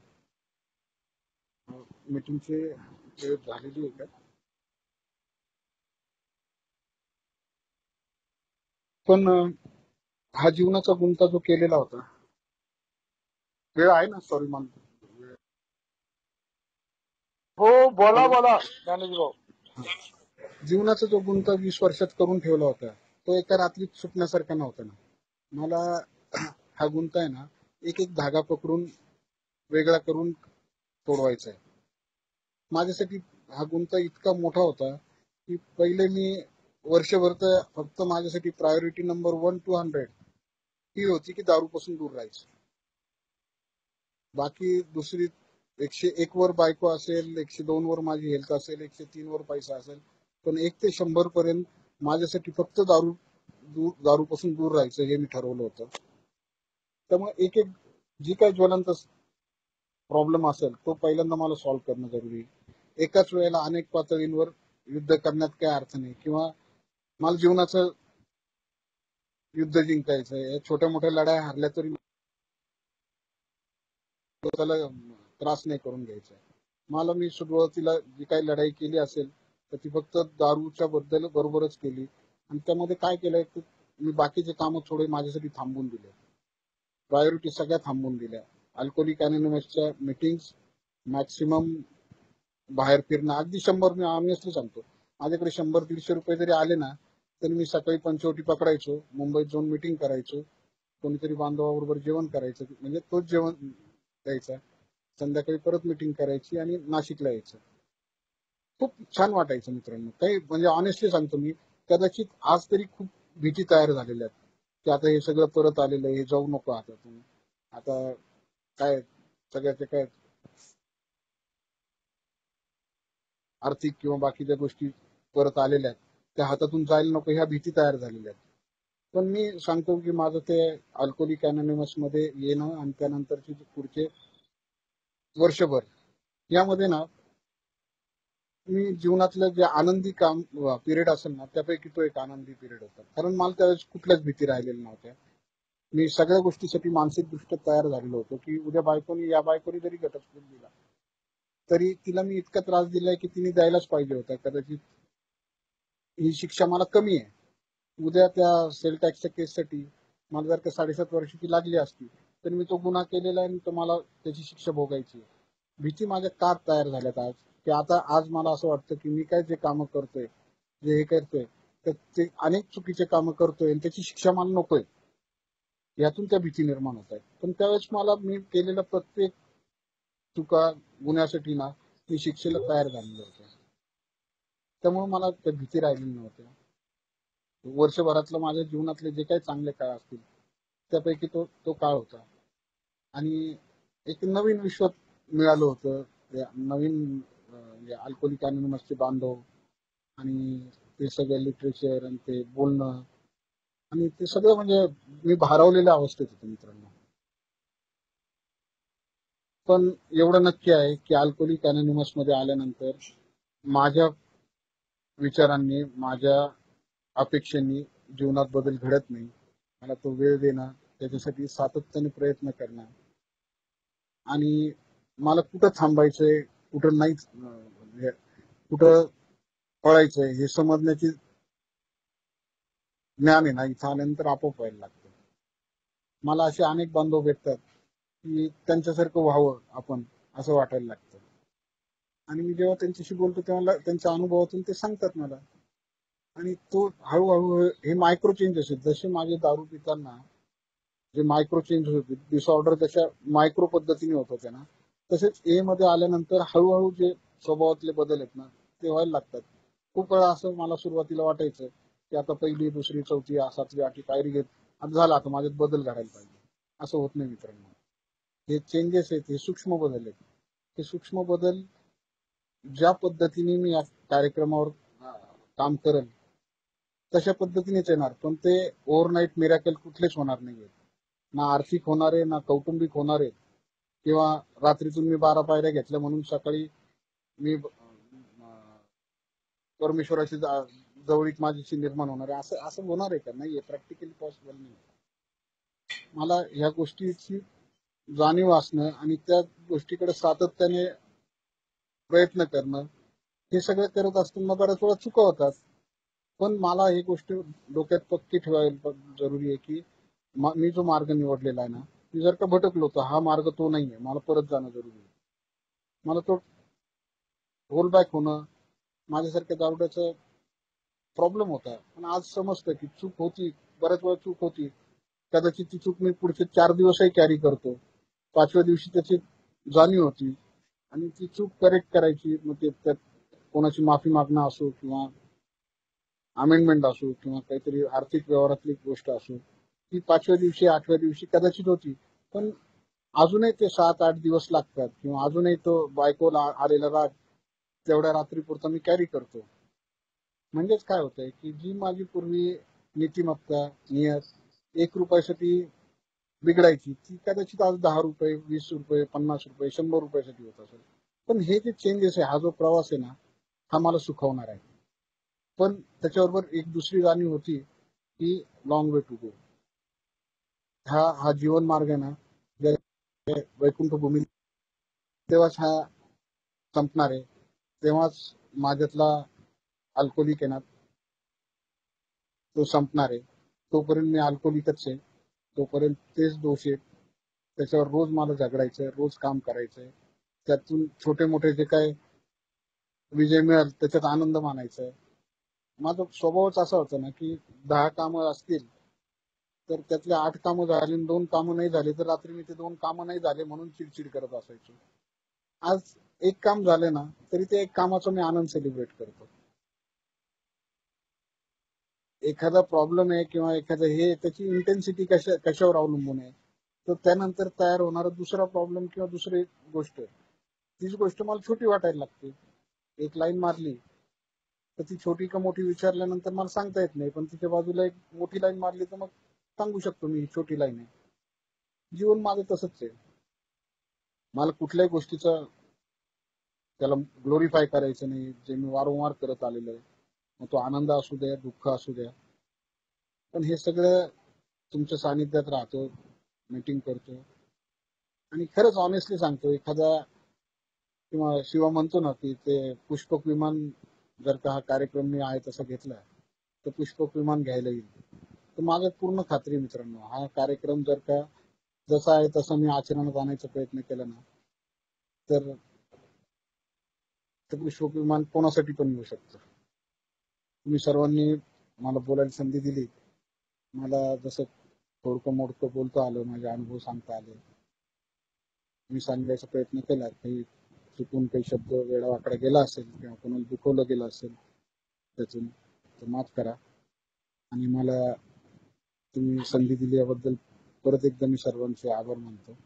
A: मीटिंगचे वेळ झालेली आहे का? पण हा जीवनाचा गुंता जो केलेला होता, वेळ आहे ना? सॉरी मानतो.
B: हो बोला
A: हॅलो.
B: बोला ज्ञानोजी भाऊ.
A: जीवनाचा जो गुंता 20 वर्षात करून ठेवला होता, तो एका रात्रीत सुटण्यासारखा नव्हता ना. मला हा गुंता आहे ना, एक एक धागा पकडून वेगळा करून तोडवायचा आहे. माझ्यासाठी हा गुंता इतका मोठा होता की पहिले मी वर्षभर तर फक्त माझ्यासाठी प्रायोरिटी नंबर 1 to 100 ही होती की दारूपासून दूर राहायचं. बाकी दुसरी 101 वर बायको असेल, 102 वर माझी हेल्थ असेल, 103 वर पैसा असेल, पण 1 ते 100 पर्यंत माझ्यासाठी फक्त दारूपासून दूर राहायचं हे मी ठरवलं होतं. त्यामुळे एक एक जी काही ज्वलंत प्रॉब्लेम असेल तो पहिल्यांदा मला सॉल्व्ह करणं जरुरी. एकाच वेळेला अनेक पातळींवर युद्ध करण्यात काही अर्थ नाही, किंवा मला जीवनाचं युद्ध जिंकायचंय. या छोट्या मोठ्या लढाई हारल्या तरी स्वतःला त्रास नाही करून घ्यायचा. मला मी सुरुवातीला जी काही लढाई केली असेल तर ती फक्त दारूच्या बरोबरच केली, आणि त्यामध्ये काय केलंय की मी बाकीचे कामं थोडे माझ्यासाठी थांबवून दिले. प्रायोरिटी सगळ्या थांबवून दिल्या. अल्कोहोलिक अनॉनिमसच्या मीटिंग्स, मॅक्सिमम बाहेर फिरणं, अगदी 100 मी ऑनेस्टली सांगतो, माझ्याकडे 100-150 रुपये जरी आले ना, तर मी सकाळी पंचवटी पकडायचो, मुंबईत जाऊन मीटिंग करायचो, कोणीतरी बांधवाबरोबर जेवण करायचं, म्हणजे तोच जेवण द्यायचा, संध्याकाळी परत मीटिंग करायची आणि नाशिकला यायचं. खूप छान वाटायचं मित्रांनो. काही म्हणजे ऑनेस्टली सांगतो मी, कदाचित आज तरी खूप भीती तयार झालेल्या आहेत की आता हे सगळं परत आलेलं आहे, हे जाऊ नको आता तुम्ही. आता काय सगळ्याचे काय आर्थिक किंवा बाकीच्या गोष्टी परत आलेल्या आहेत, त्या हातातून जायला नको ह्या भीती तयार झालेल्या आहेत. पण मी सांगतो की माझं ते अल्कोहोलिक अनॉनिमस मध्ये येणं आणि त्यानंतरचे पुढचे वर्षभर यामध्ये ना, मी जीवनातलं जे आनंदी काम पिरियड असेल ना, त्यापैकी तो एक आनंदी पिरियड होता. कारण मला त्यावेळेस कुठल्याच भीती राहिलेल्या नव्हत्या. मी सगळ्या गोष्टीसाठी मानसिकदृष्ट्या तयार झालेलो होतो की उद्या बायकोनी जरी घटस्फोट दिला तरी तिला मी इतका त्रास दिलाय की तिने द्यायलाच पाहिजे होता. कदाचित ही शिक्षा मला कमी आहे. उद्या त्या सेल टॅक्सच्या केससाठी मला जर का 7.5 वर्षाची लागली असती तर मी तो गुन्हा केलेला आहे आणि तो मला त्याची शिक्षा भोगायची. भीती माझ्या का तयार झाल्यात आज, की आता आज मला असं वाटतं की मी काय जे कामं करतोय, जे हे करतोय, तर ते अनेक चुकीचे कामं करतोय आणि त्याची शिक्षा मला नकोय. यातून त्या भीती निर्माण होत आहेत. पण त्यावेळेस मी केलेल्या प्रत्येक चुका गुन्ह्यासाठी ना मी शिक्षेला तयार झालेलो होतो. त्यामुळे मला त्या भीती राहिलेली नव्हत्या. वर्षभरातलं माझ्या जीवनातले जे काही चांगले काळ असतील त्यापैकी तो तो काळ होता. आणि एक नवीन विश्व मिळालं होतं. नवीन अल्कोहोलिक अनॉनिमसचे बांधव आणि ते सगळं लिटरेचर आणि ते बोलणं आणि ते सगळं म्हणजे मी भारावलेल्या अवस्थेत होतो मित्रांनो. पण एवढं नक्की आहे की अल्कोहोलिक अनॉनिमस मध्ये आल्यानंतर माझ्या विचारांनी, माझ्या अपेक्षेने जीवनात बदल घडत नाही. मला तो वेळ देणं, त्याच्यासाठी सातत्याने प्रयत्न करणं आणि मला कुठं थांबायचंय, कुठं नाही, म्हणजे कुठं पळायचंय हे समजण्याची ज्ञान आहे ना, इथं आल्यानंतर आपोआप व्हायला लागतं. मला असे अनेक बांधव भेटतात की त्यांच्यासारखं व्हावं आपण, असं वाटायला लागतं. आणि मी जेव्हा त्यांच्याशी बोलतो तेव्हा त्यांच्या अनुभवातून ते सांगतात मला. आणि तो हळूहळू हे मायक्रो चेंजेस आहेत. जसे माझे दारू पिताना जे मायक्रो चेंज होते, डिसऑर्डर जशा मायक्रो पद्धतीने होत होत्या ना, तसेच ए मध्ये आल्यानंतर हळूहळू जे स्वभावातले बदल आहेत ना, ते व्हायला लागतात. खूप वेळा असं मला सुरुवातीला वाटायचं की आता पहिली, दुसरी, चौथी, सातवी, आठवी पायरी घेत आता झालं, आता माझ्यात बदल घडायला पाहिजे. असं होत नाही मित्रांनो. हे चेंजेस आहेत, हे सूक्ष्म बदल आहेत. हे सूक्ष्म बदल ज्या पद्धतीने मी या कार्यक्रमावर काम करेल तशा पद्धतीनेच येणार, पण ते ओव्हरनाईट मिरॅकल कुठलेच होणार नाहीये. ना आर्थिक होणार आहे, ना कौटुंबिक होणार आहे, किंवा रात्रीतून मी 12 पायऱ्या घेतल्या म्हणून सकाळी मी परमेश्वराची जवळीक माझीशी निर्माण होणार आहे, असं असं होणार आहे का? नाहीये, प्रॅक्टिकली पॉसिबल नाही. मला ह्या गोष्टीची जाणीव असणं आणि त्या गोष्टीकडे सातत्याने प्रयत्न करणं, हे सगळं करत असताना बऱ्याच वेळा चुका होतात. पण मला ही गोष्ट डोक्यात पक्की ठेवायला जरुरी आहे की मी जो मार्ग निवडलेला आहे ना, मी जर का भटकलो तर हा मार्ग तो नाहीये, मला परत जाणं जरुरी आहे. मला तो रोल बॅक होणं माझ्यासारख्या दारुड्याचा प्रॉब्लेम होता. पण आज समजतं की चूक होती, बऱ्याच वेळा चूक होती. कदाचित ती चूक मी पुढचे 4 दिवसही कॅरी करतो. 5व्या दिवशी त्याची जाणीव होती आणि ती चूक करेक्ट करायची. मग ते त्यात कोणाची माफी मागणं असो किंवा अमेंडमेंट असो किंवा काहीतरी आर्थिक व्यवहारातली गोष्ट असो, ती 5व्या दिवशी, 8व्या दिवशी कदाचित होती. पण अजूनही ते 7-8 दिवस लागतात किंवा अजूनही तो बायकोला आलेला राग तेवढ्या रात्रीपुरता मी कॅरी करतो. म्हणजेच काय होतंय की जी माझी पूर्वी नीतिमत्ता, नियत 1 रुपयासाठी बिघडायची, ती कदाचित आज 10 रुपये, 20 रुपये, 50 रुपये, 100 रुपयासाठी होत असेल. पण हे जे चेंजेस आहे, हा जो प्रवास आहे ना, हा मला सुखावणार आहे. पण त्याच्याबरोबर एक दुसरी जाणीव होती की लॉंग वे टू गो. हा जीवन मार्ग आहे ना, वैकुंठ भूमी तेव्हाच हा संपणार आहे. तेव्हाच माझ्यातला अल्कोहोलिक आहे ना, तो संपणार आहे. तोपर्यंत मी अल्कोहोलिकच आहे. तोपर्यंत तेच दोष आहेत. त्याच्यावर रोज मला झगडायचं, रोज काम करायचंय. त्यातून छोटे मोठे जे काय विजय मिळेल त्याच्यात आनंद मानायचा. माझा स्वभावच असा होता ना की 10 कामं असतील तर त्यातले 8 कामं झाली आणि 2 कामं नाही झाले तर रात्री मी ते 2 कामं नाही झाले म्हणून चिडचिड करत असायचो. आज एक काम झालं ना तरी ते एक कामाचा मी आनंद सेलिब्रेट करतो. एखादा प्रॉब्लेम आहे किंवा एखादं हे त्याची इंटेन्सिटी कशावर अवलंबून आहे, तर त्यानंतर तयार होणारा दुसरा प्रॉब्लेम किंवा दुसरी गोष्ट, तीच गोष्ट मला छोटी वाटायला लागते. एक लाईन मारली तर ती छोटी का मोठी विचारल्यानंतर मला सांगता येत नाही, पण तिच्या बाजूला एक मोठी लाईन मारली तर मग सांगू शकतो मी ही छोटी लाईन आहे. जीवन माझं तसंच आहे. मला कुठल्याही गोष्टीचा त्याला ग्लोरीफाय करायचं नाही, जे मी वारंवार करत आलेलो आहे. मग तो आनंद असू द्या, दुःख असू द्या. पण हे सगळं तुमच्या सानिध्यात राहतो, मीटिंग करतो आणि खरंच ऑनेस्टली सांगतो, एखादा किंवा शिवा म्हणतो ना की ते पुष्पक विमान जर का हा कार्यक्रम मी आहे तसा घेतला तर पुष्पक विमान घ्यायला येईल. तर माझं पूर्ण खात्री आहे मित्रांनो, हा कार्यक्रम जर का जसा आहे तसा मी आचरणात आणायचा प्रयत्न केला ना, तर ते पुष्पक विमान कोणासाठी पण येऊ शकतं. तुम्ही सर्वांनी मला बोलायला संधी दिली. मला जसं थोडकं मोडकं बोलता आलं, माझे अनुभव सांगता आले, मी सांगायचा प्रयत्न केला. काही चुकून काही शब्द वेडावाकडा गेला असेल किंवा कोणाला दुखवलं गेलं असेल त्यातून, तर माफ करा. आणि मला तुम्ही संधी दिली याबद्दल परत एकदा मी सर्वांचे आभार मानतो.